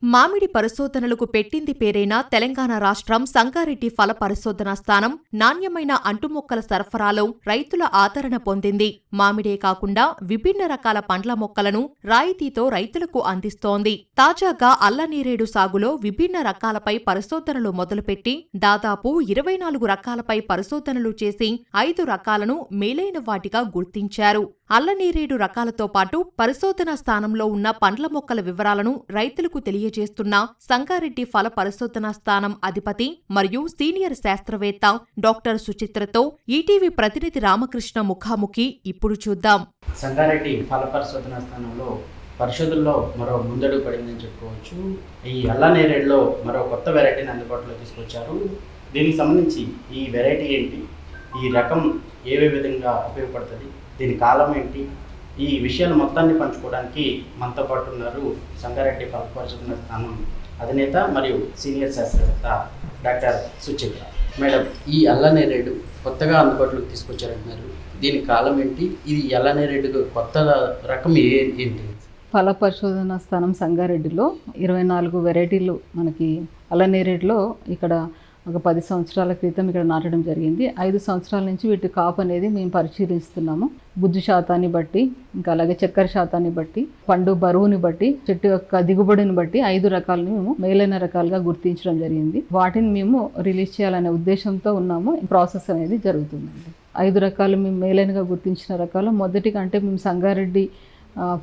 మామిడి పరిశోధనలకు పెట్టింది పేరైన తెలంగాణ రాష్ట్రం సంగారెడ్డి ఫల పరిశోధనా స్థానం నాణ్యమైన అంటుమొక్కల సరఫరాలో రైతుల ఆదరణ పొందింది. మామిడే కాకుండా విభిన్న రకాల పండ్ల మొక్కలను రాయితీతో రైతులకు అందిస్తోంది. తాజాగా అల్లనేరేడు సాగులో విభిన్న రకాలపై పరిశోధనలు మొదలుపెట్టి దాదాపు 24 రకాలపై పరిశోధనలు చేసి 5 రకాలను మేలైన వాటిగా గుర్తించారు. అల్లనేరేడు రకాలతో పాటు పరిశోధనా స్థానంలో ఉన్న పండ్ల మొక్కల వివరాలను రైతులకు తెలియజేస్తున్న సంగారెడ్డి ఫల పరిశోధనా స్థానం అధిపతి మరియు సీనియర్ శాస్త్రవేత్త డాక్టర్ సుచిత్రతో ఈటీవీ ప్రతినిధి రామకృష్ణ ముఖాముఖి ఇప్పుడు చూద్దాం. సంగారెడ్డి ఫల పరిశోధనా స్థానంలో పరిశోధనలో మరో ముందడుగు పడిందని చెప్పుకోవచ్చు. ఈ అల్లనేరేడులో మరో కొత్త వెరైటీని అందుబాటులో తీసుకొచ్చారు. దీనికి సంబంధించి ఈ వెరైటీ ఏంటి, ఈ రకం ఏ విధంగా ఉపయోగపడుతుంది, దీని కాలం ఏంటి, ఈ విషయాలు మొత్తాన్ని పంచుకోవడానికి మనతో పాటు ఉన్నారు సంగారెడ్డి ఫల పరిశోధన స్థానం అధినేత మరియు సీనియర్ శాస్త్రవేత్త డాక్టర్ సుచిత్ర. మేడం, ఈ అల్లనేరేడు కొత్తగా అందుబాటులోకి తీసుకొచ్చారంటున్నారు, దీని కాలం ఏంటి, ఇది అల్లనేరేడు కొత్త రకం ఏంటి? ఫల పరిశోధన స్థానం సంగారెడ్డిలో 24 వెరైటీలు మనకి అల్లనేరేడులో ఇక్కడ ఒక 10 సంవత్సరాల క్రితం ఇక్కడ నాటడం జరిగింది. 5 సంవత్సరాల నుంచి వీటి కాపు అనేది మేము పరిశీలిస్తున్నాము. గుజ్జు శాతాన్ని బట్టి, ఇంకా అలాగే చక్కెర శాతాన్ని బట్టి, పండు బరువుని బట్టి, చెట్టు యొక్క దిగుబడిని బట్టి 5 రకాలను మేము మేలైన రకాలుగా గుర్తించడం జరిగింది. వాటిని మేము రిలీజ్ చేయాలనే ఉద్దేశంతో ఉన్నాము. ప్రాసెస్ అనేది జరుగుతుందండి. 5 రకాలు మేము మేలైనగా గుర్తించిన రకాలు మొదటిగా అంటే మేము సంగారెడ్డి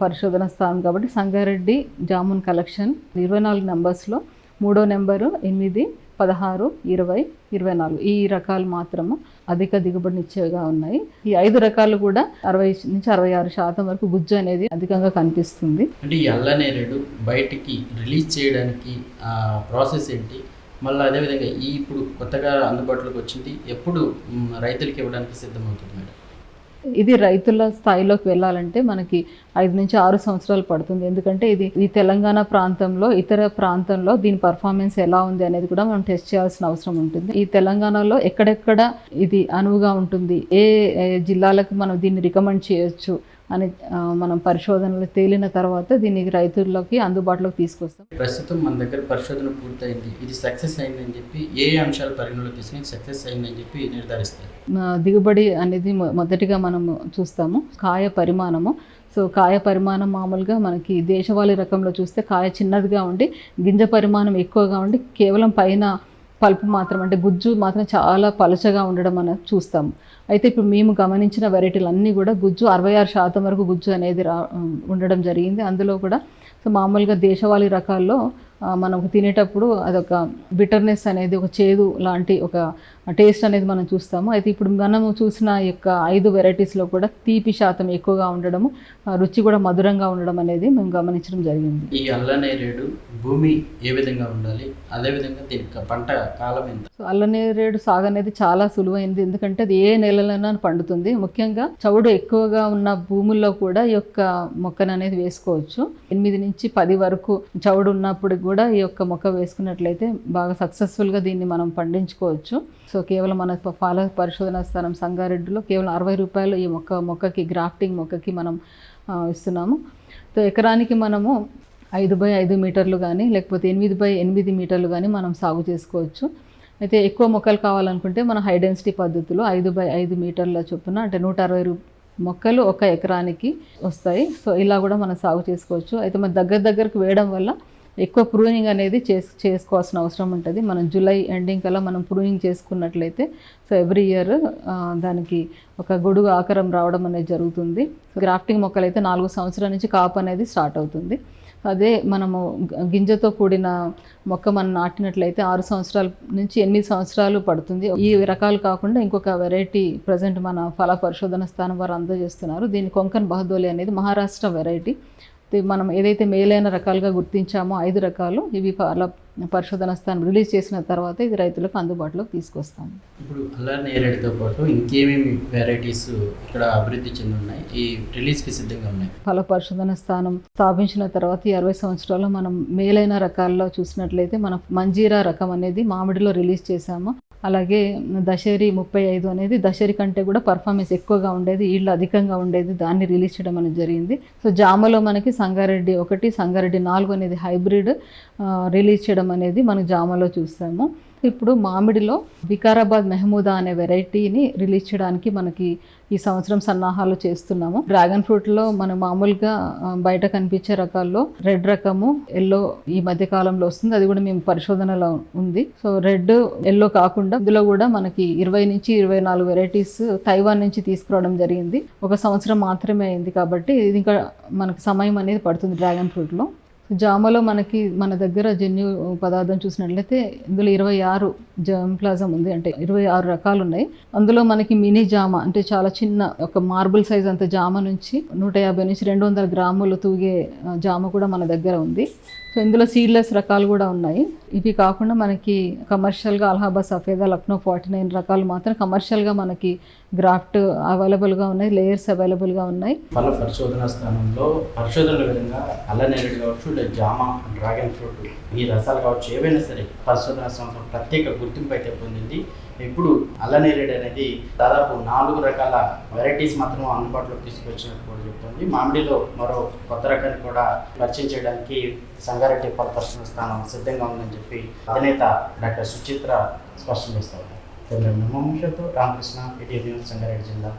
పరిశోధన స్థానం కాబట్టి సంగారెడ్డి జామున్ కలెక్షన్ 24 నెంబర్స్లో 3వ నెంబరు 8, 16, 20, 24 ఈ రకాలు మాత్రము అధిక దిగుబడినిచ్చేవిగా ఉన్నాయి. ఈ 5 రకాలు కూడా 60 నుంచి 66% వరకు గుజ్జు అనేది అధికంగా కనిపిస్తుంది. అంటే ఈ అల్లనేరేడు బయటికి రిలీజ్ చేయడానికి ప్రాసెస్ ఏంటి, మళ్ళీ అదేవిధంగా ఈ ఇప్పుడు కొత్తగా అందుబాటులోకి వచ్చింది ఎప్పుడు రైతులకి ఇవ్వడానికి సిద్ధమవుతుంది మేడం? ఇది రైతుల స్థాయిలోకి వెళ్ళాలంటే మనకి 5 నుంచి 6 సంవత్సరాలు పడుతుంది. ఎందుకంటే ఈ తెలంగాణ ప్రాంతంలో ఇతర ప్రాంతంలో దీని పర్ఫార్మెన్స్ ఎలా ఉంది అనేది కూడా మనం టెస్ట్ చేయాల్సిన అవసరం ఉంటుంది. ఈ తెలంగాణలో ఎక్కడెక్కడ ఇది అనువుగా ఉంటుంది, ఏ జిల్లాలకు మనం దీన్ని రికమెండ్ చేయొచ్చు అని మనం పరిశోధనలు తేలిన తర్వాత దీన్ని రైతుల్లోకి అందుబాటులోకి తీసుకొస్తాం. ప్రస్తుతం మన దగ్గర పరిశోధన పూర్తయింది, ఇది సక్సెస్ అయిందని చెప్పి ఏ అంశాలు పరిగణలో తీసుకుని సక్సెస్ అయిందని చెప్పి నిర్ధారిస్తారు? దిగుబడి అనేది మొదటిగా మనము చూస్తాము. కాయ పరిమాణము. సో కాయ పరిమాణం మామూలుగా మనకి దేశవాళీ రకంలో చూస్తే కాయ చిన్నదిగా ఉండి గింజ పరిమాణం ఎక్కువగా ఉండి కేవలం పైన పల్పు మాత్రం అంటే గుజ్జు మాత్రం చాలా పలుచగా ఉండడం అనేది చూస్తాము. అయితే ఇప్పుడు మేము గమనించిన వెరైటీలు అన్నీ కూడా గుజ్జు 66% వరకు గుజ్జు అనేది ఉండడం జరిగింది. అందులో కూడా సో మామూలుగా దేశవాళీ రకాల్లో మనం తినేటప్పుడు అదొక బిటర్నెస్ అనేది, ఒక చేదు లాంటి ఒక టేస్ట్ అనేది మనం చూస్తాము. అయితే ఇప్పుడు మనము చూసిన యొక్క 5 వెరైటీస్లో కూడా తీపి శాతం ఎక్కువగా ఉండడము, రుచి కూడా మధురంగా ఉండడం అనేది మేము గమనించడం జరిగింది. ఈ అల్లనేరేడు భూమి ఏ విధంగా ఉండాలి, అదేవిధంగా దీనికి పంట కాలం ఎంత? అల్లనేరేడు సాగు అనేది చాలా సులువైంది, ఎందుకంటే అది ఏ నెలలైనా పండుతుంది. ముఖ్యంగా చవుడు ఎక్కువగా ఉన్న భూముల్లో కూడా ఈ యొక్క మొక్కను అనేది వేసుకోవచ్చు. 8 నుంచి 10 వరకు చవుడు ఉన్నప్పుడు కూడా ఈ యొక్క మొక్క వేసుకున్నట్లయితే బాగా సక్సెస్ఫుల్గా దీన్ని మనం పండించుకోవచ్చు. సో కేవలం మన ఫల పరిశోధన స్థానం సంగారెడ్డిలో కేవలం 60 రూపాయలు ఈ మొక్కకి గ్రాఫ్టింగ్ మొక్కకి మనం ఇస్తున్నాము. సో ఎకరానికి మనము 5x5 మీటర్లు కానీ లేకపోతే 8x8 మీటర్లు కానీ మనం సాగు చేసుకోవచ్చు. అయితే ఎక్కువ మొక్కలు కావాలనుకుంటే మన హై డెన్సిటీ పద్ధతిలో 5x5 మీటర్ల చొప్పున అంటే 160 మొక్కలు ఒక ఎకరానికి వస్తాయి. సో ఇలా కూడా మనం సాగు చేసుకోవచ్చు. అయితే మన దగ్గరకు వేయడం వల్ల ఎక్కువ ప్రూనింగ్ అనేది చేసుకోవాల్సిన అవసరం ఉంటుంది. మనం జూలై ఎండింగ్ కల్లా మనం ప్రూనింగ్ చేసుకున్నట్లయితే సో ఎవ్రీ ఇయర్ దానికి ఒక గొడుగు ఆకారం రావడం అనేది జరుగుతుంది. గ్రాఫ్టింగ్ మొక్కలు అయితే 4 సంవత్సరాల నుంచి కాపు అనేది స్టార్ట్ అవుతుంది. అదే మనము గింజతో కూడిన మొక్క మనం నాటినట్లయితే 6 సంవత్సరాల నుంచి 8 సంవత్సరాలు పడుతుంది. ఈ రకాలు కాకుండా ఇంకొక వెరైటీ ప్రజెంట్ మన ఫల పరిశోధన స్థానం వారు అందజేస్తున్నారు. దీని కొంకన్ బహదోలి అనేది మహారాష్ట్ర వెరైటీ. మనం ఏదైతే మేలైన రకాలుగా గుర్తించామో 5 రకాలు ఇవి ఫల పరిశోధన స్థానం రిలీజ్ చేసిన తర్వాత ఇది రైతులకు అందుబాటులోకి తీసుకొస్తాము. ఇప్పుడు అల్లనేరేడుతో పాటు ఇంకేమేమి వెరైటీస్ ఇక్కడ అభివృద్ధి చెంది ఉన్నాయి, ఈ రిలీజ్కి సిద్ధంగా ఉన్నాయి? ఫల పరిశోధన స్థానం స్థాపించిన తర్వాత ఈ 60 సంవత్సరాల్లో మనం మేలైన రకాల్లో చూసినట్లయితే మనం మంజీరా రకం అనేది మామిడిలో రిలీజ్ చేశాము. అలాగే దశేరి 35 అనేది దశేరి కంటే కూడా పర్ఫార్మెన్స్ ఎక్కువగా ఉండేది, ఈల్డ్ అధికంగా ఉండేది, దాన్ని రిలీజ్ చేయడం అనేది జరిగింది. సో జామలో మనకి సంగారెడ్డి 1, సంగారెడ్డి 4 అనేది హైబ్రిడ్ రిలీజ్ చేయడం అనేది మనకి జామలో చూస్తాము. ఇప్పుడు మామిడిలో వికారాబాద్ మెహమూదా అనే వెరైటీని రిలీజ్ చేయడానికి మనకి ఈ సంవత్సరం సన్నాహాలు చేస్తున్నాము. డ్రాగన్ ఫ్రూట్లో మనం మామూలుగా బయట కనిపించే రకాల్లో రెడ్ రకము, ఎల్లో ఈ మధ్య కాలంలో వస్తుంది, అది కూడా మేము పరిశోధనలో ఉంది. సో రెడ్, ఎల్లో కాకుండా ఇందులో కూడా మనకి 20 నుంచి 24 వెరైటీస్ తైవాన్ నుంచి తీసుకురావడం జరిగింది. 1 సంవత్సరం మాత్రమే అయింది కాబట్టి ఇది ఇంకా మనకి సమయం అనేది పడుతుంది డ్రాగన్ ఫ్రూట్లో. జామలో మనకి మన దగ్గర జన్యు పదార్థం చూసినట్లయితే ఇందులో 26 జర్మ్ ప్లాజం ఉంది, అంటే 26 రకాలు ఉన్నాయి. అందులో మనకి మినీ జామ అంటే చాలా చిన్న ఒక మార్బుల్ సైజ్ అంత జామ నుంచి 150 నుంచి 200 గ్రాములు తూగే జామ కూడా మన దగ్గర ఉంది. సో ఇందులో సీడ్లెస్ రకాలు కూడా ఉన్నాయి. ఇవి కాకుండా మనకి కమర్షియల్గా అలహాబాద్ సఫేదా, లక్నో 49 రకాలు మాత్రం కమర్షియల్గా మనకి గ్రాఫ్ట్ అవైలబుల్గా ఉన్నాయి, లేయర్స్ అవైలబుల్గా ఉన్నాయి. ఫల పరిశోధన స్థానంలో పరిశోధనల విధంగా అల్లనేరేడు కావచ్చు, జామ, డ్రాగన్ ఫ్రూట్ ఈ రసాలు కావచ్చు, ఏవైనా సరే పరిశోధన సంస్థ ప్రత్యేక గుర్తింపు అయితే పొందింది. ఇప్పుడు అల్లనేరేడు అనేది దాదాపు 4 రకాల వెరైటీస్ మాత్రం అందుబాటులోకి తీసుకొచ్చినట్టు కూడా చెప్తుంది. మామిడిలో మరో కొత్త రకాన్ని కూడా పరిచయం చేయడానికి సంగారెడ్డి ఫల పరిశోధన స్థానం సిద్ధంగా ఉందని చెప్పి అధినేత డాక్టర్ సుచిత్ర స్పష్టం చేస్తారు. రామకృష్ణ, ఈటీవీ న్యూస్, సంగారెడ్డి జిల్లా.